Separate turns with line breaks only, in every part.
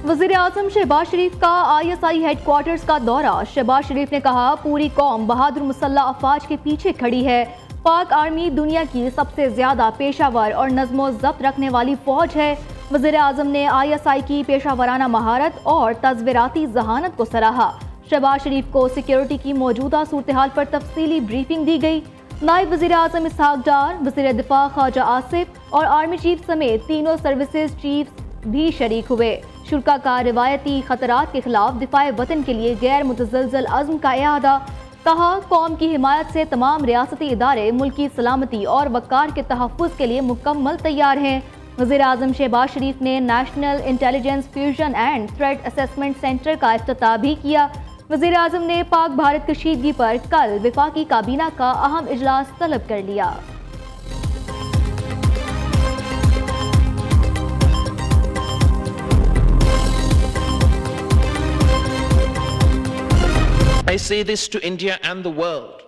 वज़ीर आज़म शहबाज शरीफ का ISI headquarters का दौरा। शहबाज शरीफ ने कहा, पूरी कौम बहादुर मुसल्लह अफवाज के पीछे खड़ी है। पाक आर्मी दुनिया की सबसे ज्यादा पेशावर और नज़्मो ज़ब्त रखने वाली फौज है। वज़ीर आज़म ने ISI की पेशावराना महारत और तज़वीराती जहानत को सराहा। शहबाज शरीफ को सिक्योरिटी की मौजूदा सूरत हाल पर तफसीली ब्रीफिंग दी गई। नायब वज़ीर आज़म इसहाक डार, वज़ीर दिफा ख्वाजा आसिफ और आर्मी चीफ समेत तीनों सर्विसेज चीफ भी शरीक हुए। शुरा का रिवायती खतरात के खिलाफ दिफाए वतन के लिए गैर मुतज़लज़ल अज़्म का इआदा। कहा, कौम की हिमायत से तमाम रियासती इदारे मुल्क की सलामती और वक़ार के तहफ़्फ़ुज़ के लिए मुकम्मल तैयार हैं। वज़ीर आज़म शहबाज शरीफ ने national intelligence fusion and threat assessment centre का इफ्तिताह भी किया। वज़ीर आज़म ने पाक भारत कशीदगी पर कल विफाकी काबीना का अहम इजलास तलब कर लिया।
I say this to India and the world.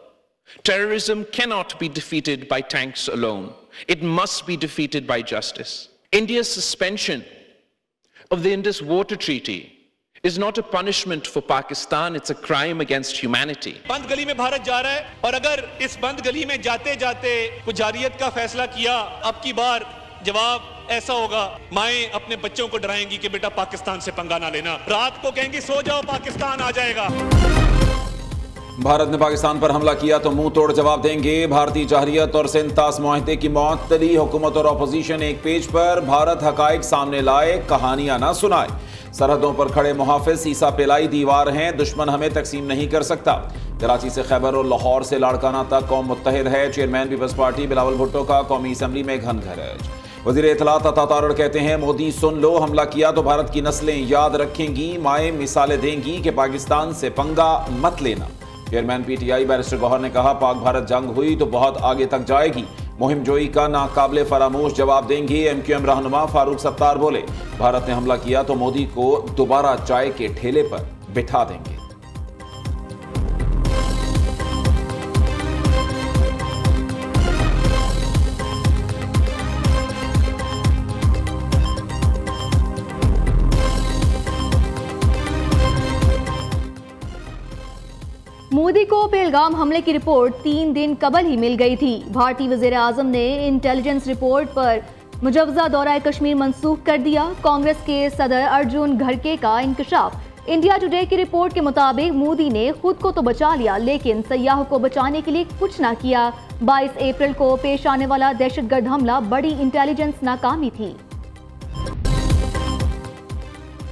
Terrorism cannot be defeated by tanks alone. It must be defeated by justice. India's suspension of the Indus Water Treaty is not a punishment for Pakistan, it's a crime against humanity.
बंद गली में भारत जा रहा है और अगर इस बंद गली में जाते जाते कुछ जारियत का फैसला किया, अब की बार जवाब ऐसा होगा, माएं अपने बच्चों को डराएंगी कि बेटा पाकिस्तान से पंगा ना लेना, रात को कहेंगी सो जाओ पाकिस्तान आ जाएगा।
भारत ने पाकिस्तान पर हमला किया तो मुंह तोड़ जवाब देंगे। भारतीय जहरियत और सिंतास मुआहदे की मअतली। हुकूमत और अपोजिशन एक पेज पर। भारत हकाइक सामने लाए, कहानियां ना सुनाए। सरहदों पर खड़े मुहाफिज सीसा पिलाई दीवार हैं, दुश्मन हमें तकसीम नहीं कर सकता। कराची से खैबर और लाहौर से लाड़काना तक कौम मुत्तहिद है। चेयरमैन पीपल्स पार्टी बिलावल भुट्टो का कौमी असम्बली में घन घरज। वज़ीर इत्तलात अता तारड़ कहते हैं, मोदी सुन लो, हमला किया तो भारत की नस्लें याद रखेंगी, माएँ मिसालें देंगी कि पाकिस्तान से पंगा मत लेना। चेयरमैन PTI बैरिस्टर गौहर ने कहा, पाक भारत जंग हुई तो बहुत आगे तक जाएगी, मुहिम जोई का नाकाबिले फरामोश जवाब देंगे। MQM रहनुमा फारूक सत्तार बोले, भारत ने हमला किया तो मोदी को दोबारा चाय के ठेले पर बिठा देंगे।
मोदी को पहलगाम हमले की रिपोर्ट 3 दिन कबल ही मिल गई थी। भारतीय वज़ीर आज़म ने इंटेलिजेंस रिपोर्ट पर मुजवजा दौरा कश्मीर मंसूख कर दिया। कांग्रेस के सदर अर्जुन खड़गे का इंकशाफ। इंडिया टुडे की रिपोर्ट के मुताबिक मोदी ने खुद को तो बचा लिया, लेकिन सयाहों को बचाने के लिए कुछ ना किया। 22 अप्रैल को पेश आने वाला दहशतगर्द हमला बड़ी इंटेलिजेंस नाकामी थी।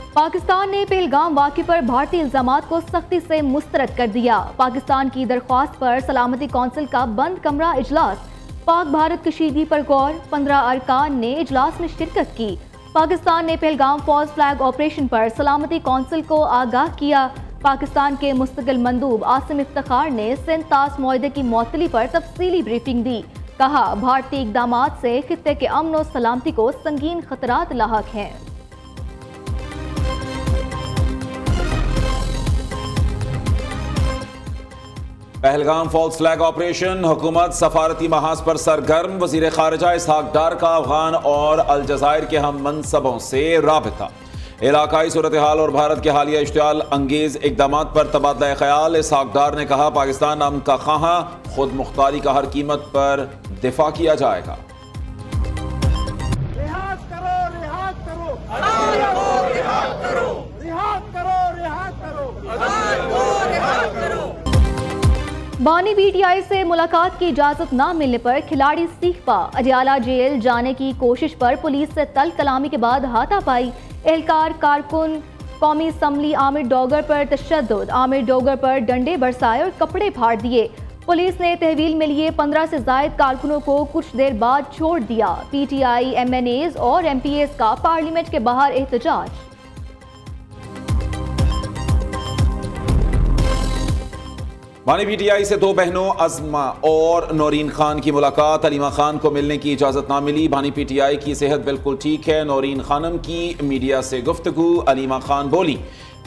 पाकिस्तान ने पहलगाम वाक़े पर भारतीय इल्जामात को सख्ती से मुस्तरद कर दिया। पाकिस्तान की दरख्वास्त पर सलामती कौंसिल का बंद कमरा इजलास। पाक भारत कशीदगी पर गौर। 15 अरकान ने इजलास में शिरकत की। पाकिस्तान ने पहलगाम फॉल्स फ्लैग ऑपरेशन पर सलामती कौंसिल को आगाह किया। पाकिस्तान के मुस्तकिल मंदूब आसिम इफ्तिखार ने सिंतास मुआहदे की मअतली पर तफसीली ब्रीफिंग दी। कहा, भारतीय इक़दामात से खित्ते के अमन और सलामती को संगीन खतरात लाहक हैं।
Pahalgam false flag operation. हुकूमत सफारती महाज पर सरगर्म। वजीर खारजा इसहाक डार का अफगान और अलजजायर के हम मनसबों से राबता। इलाकाई सूरत हाल और भारत के हालिया इश्तियाल अंगेज इकदाम पर तबादला ख्याल। इसहाक डार ने कहा, पाकिस्तान अमन का ख्वाहां, खुद मुख्तारी का हर कीमत पर दिफा किया जाएगा।
बानी PTI से मुलाकात की इजाजत न मिलने पर खिलाड़ी सीखपा। अडियाला जेल जाने की कोशिश पर पुलिस से तल कलामी के बाद हाथापाई। एहलकार कारकुन कौमी असम्बली आमिर डोगर पर तशद्दुद। आमिर डोगर पर डंडे बरसाए और कपड़े फाड़ दिए। पुलिस ने तहवील में लिए 15 से जायद कारकुनों को कुछ देर बाद छोड़ दिया। PTI MNAs और MPAs का पार्लियामेंट के बाहर एहतजाज।
बानी PTI से दो बहनों अज़मा और नौरीन खान की मुलाकात। अलीमा खान को मिलने की इजाज़त ना मिली। बानी PTI की सेहत बिल्कुल ठीक है। नौरीन खानम की मीडिया से गुफ्तगू। अलीमा खान बोली,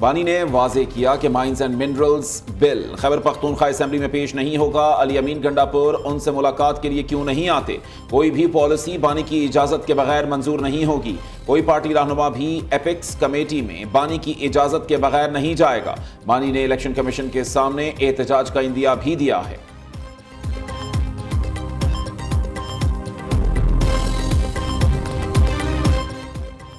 बानी ने वाजे किया कि mines and minerals bill Khyber Pakhtunkhwa assembly में पेश नहीं होगा। अली अमीन गंडापुर उनसे मुलाकात के लिए क्यों नहीं आते? कोई भी पॉलिसी बानी की इजाजत के बगैर मंजूर नहीं होगी। कोई पार्टी रहनुमा भी एपिक्स कमेटी में बानी की इजाजत के बगैर नहीं जाएगा। बानी ने इलेक्शन कमीशन के सामने एहतजाज का इंदिया भी दिया है।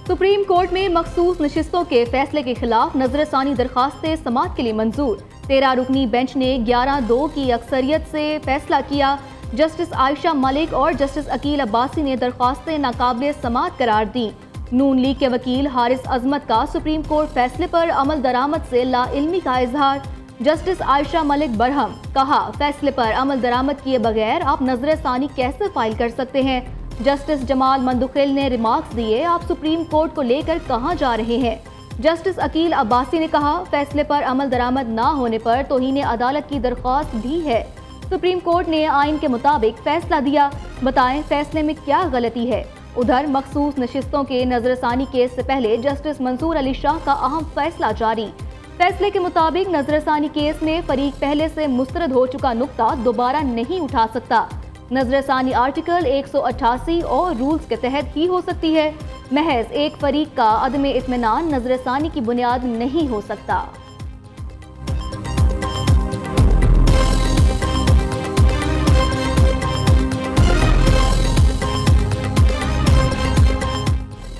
सुप्रीम कोर्ट में मखसूस नशिस्तों के फैसले के खिलाफ नजरसानी दरखास्तें समाअत के लिए मंजूर। 13 रुकनी बेंच ने 11-2 की अक्सरियत से फैसला किया। जस्टिस आयशा मलिक और जस्टिस अकील अब्बासी ने दरखास्तें नाकाबिल समाअत करार दी। नून लीग के वकील हारिस अजमत का सुप्रीम कोर्ट फैसले पर अमल दरामद से लाइल्मी का इजहार। जस्टिस आयशा मलिक बरहम, कहा फैसले पर अमल दरामद किए बगैर आप नजरसानी कैसे फाइल कर सकते हैं? जस्टिस जमाल मंदुखिल ने रिमार्क्स दिए, आप सुप्रीम कोर्ट को लेकर कहां जा रहे हैं? जस्टिस अकील अब्बासी ने कहा फैसले पर अमल दरामद ना होने पर तौहीन अदालत की दरख्वास्त भी है। सुप्रीम कोर्ट ने आइन के मुताबिक फैसला दिया, बताएं फैसले में क्या गलती है? उधर मखसूस नशिस्तों के नजरसानी केस से पहले जस्टिस मंसूर अली शाह का अहम फैसला जारी। फैसले के मुताबिक नजरसानी केस में फरीक पहले से मुस्तरद हो चुका नुक्ता दोबारा नहीं उठा सकता। नजरसानी आर्टिकल 188 और रूल्स के तहत ही हो सकती है। महज एक फरीक का अदम इत्मीनान नजरसानी की बुनियाद नहीं हो सकता।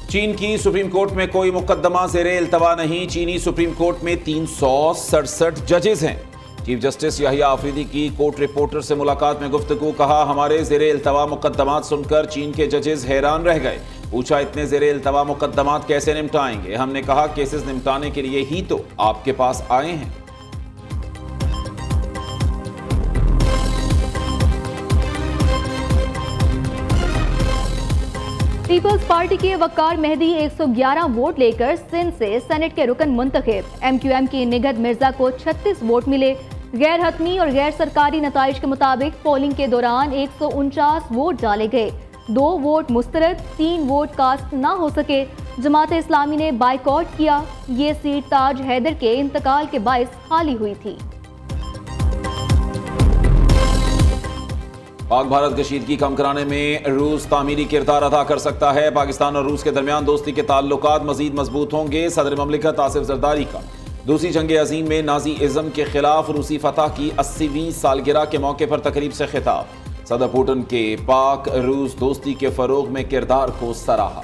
चीन की सुप्रीम कोर्ट में कोई मुकदमा ज़ेरे इल्तवा नहीं। चीनी सुप्रीम कोर्ट में 367 जजेस हैं। चीफ जस्टिस याहिया आफरीदी की कोर्ट रिपोर्टर से मुलाकात में गुफ्तगू, कहा हमारे ज़ेरे इल्तवा मुकदमात सुनकर चीन के जजेस हैरान रह गए। पूछा इतने ज़ेरे इल्तवा मुकदमात कैसे निपटाएंगे? हमने कहा केसेस निपटाने के लिए ही तो आपके पास आए हैं।
पीपल्स पार्टी के वकार मेहदी 111 वोट लेकर सिंध से सेनेट के रुकन मुंतखब। MQM की निगहत मिर्जा को 36 वोट मिले। गैर हतमी और गैर सरकारी नताइज के मुताबिक पोलिंग के दौरान 149 वोट डाले गए। 2 वोट मुस्तरद, 3 वोट कास्ट ना हो सके। जमात इस्लामी ने बाइकआउट किया। ये सीट ताज हैदर के इंतकाल के बायस खाली हुई थी।
पाक भारत कशीदगी कम कराने में रूस तामीरी किरदार अदा कर सकता है। पाकिस्तान और रूस के दरमियान दोस्ती के ताल्लुकात मजीद मजबूत होंगे। सदर ममलिकत आसिफ जरदारी का दूसरी जंग अजीम में नाजी इज़्म के खिलाफ रूसी फतह की 80वीं सालगिरह के मौके पर तकरीब से खिताब। सदर पुतिन के पाक रूस दोस्ती के फरोग में किरदार को सराहा।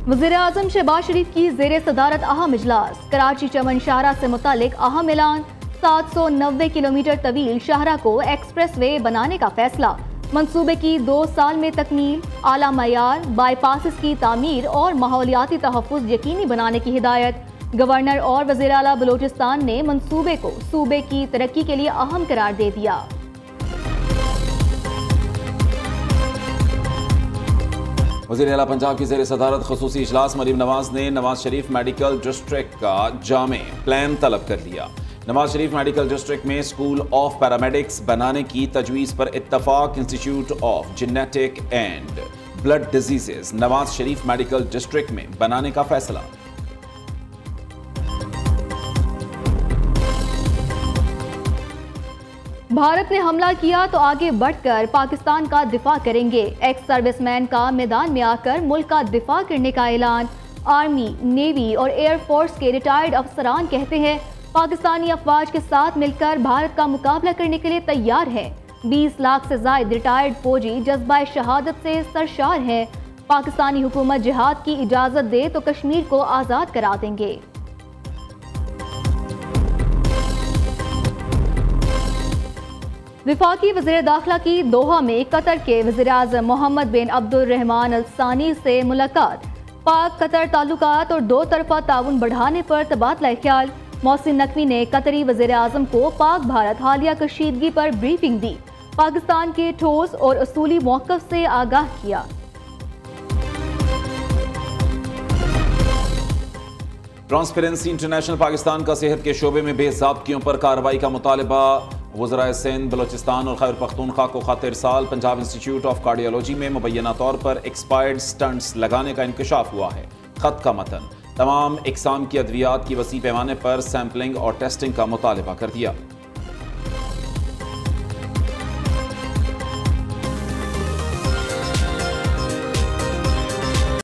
वज़ीर आज़म शहबाज शरीफ की ज़ेरे सदारत अहम इजलास। कराची चमन शाहरा से मुतालिक अहम ऐलान। 790 किलोमीटर तवील शाहरा को एक्सप्रेस वे बनाने का फैसला। मंसूबे की 2 साल में तकमील। आला मयार बाईपासिस की तामीर और माहौलियाती तहफ़्फ़ुज़ यकीनी बनाने की हिदायत। गवर्नर और वज़ीर आला बलूचिस्तान ने मंसूबे को सूबे की तरक्की के लिए अहम करार दे दिया।
वज़ीर आला पंजाब की ज़ेर सदारत ख़ुसूसी इजलास। मरीम नवाज ने नवाज शरीफ मेडिकल डिस्ट्रिक्ट का जामे प्लान तलब कर लिया। नवाज शरीफ मेडिकल डिस्ट्रिक्ट में स्कूल ऑफ पैरामेडिक्स बनाने की तजवीज़ पर इत्तफाक। Institute of genetic and blood diseases Nawaz Sharif medical district में बनाने का फैसला।
भारत ने हमला किया तो आगे बढ़कर पाकिस्तान का दिफा करेंगे। एक्स सर्विसमैन का मैदान में आकर मुल्क का दिफा करने का ऐलान। आर्मी, नेवी और एयरफोर्स के रिटायर्ड अफसरान कहते हैं पाकिस्तानी अफवाज के साथ मिलकर भारत का मुकाबला करने के लिए तैयार है। 20 लाख से ज्यादा रिटायर्ड फौजी जज्बा शहादत से सरशार हैं। पाकिस्तानी हुकूमत जिहाद की इजाजत दे तो कश्मीर को आजाद करा देंगे। विफाकी वज़ीर दाखिला की दोहा में कतर के वज़ीर आज़म मोहम्मद बिन अब्दुल रहमान अल सानी से मुलाकात। पाक कतर ताल्लुकात और 2 तरफा ताउन बढ़ाने पर तबादला ख्याल। मोहसिन नकवी ने कतरी वज़ीर आज़म को पाक भारत हालिया कशीदगी पर ब्रीफिंग दी। पाकिस्तान के ठोस और असूली मौक़िफ़ से आगाह किया।
ट्रांसपेरेंसी इंटरनेशनल पाकिस्तान का सेहत के शोबे में बेज़ाब्तियों पर कार्रवाई का मुतालबा। वज़राए सिंध, बलोचिस्तान और खैबर पख्तूनख्वा को खत इरसाल। पंजाब इंस्टीट्यूट ऑफ कार्डियोलॉजी में मुबैना तौर पर एक्सपायर्ड स्टंट्स लगाने का इंकशाफ हुआ है। खत का मतन तमाम इकसाम की अद्वियात की वसी पैमाने पर सैम्पलिंग और टेस्टिंग का मुतालबा कर दिया।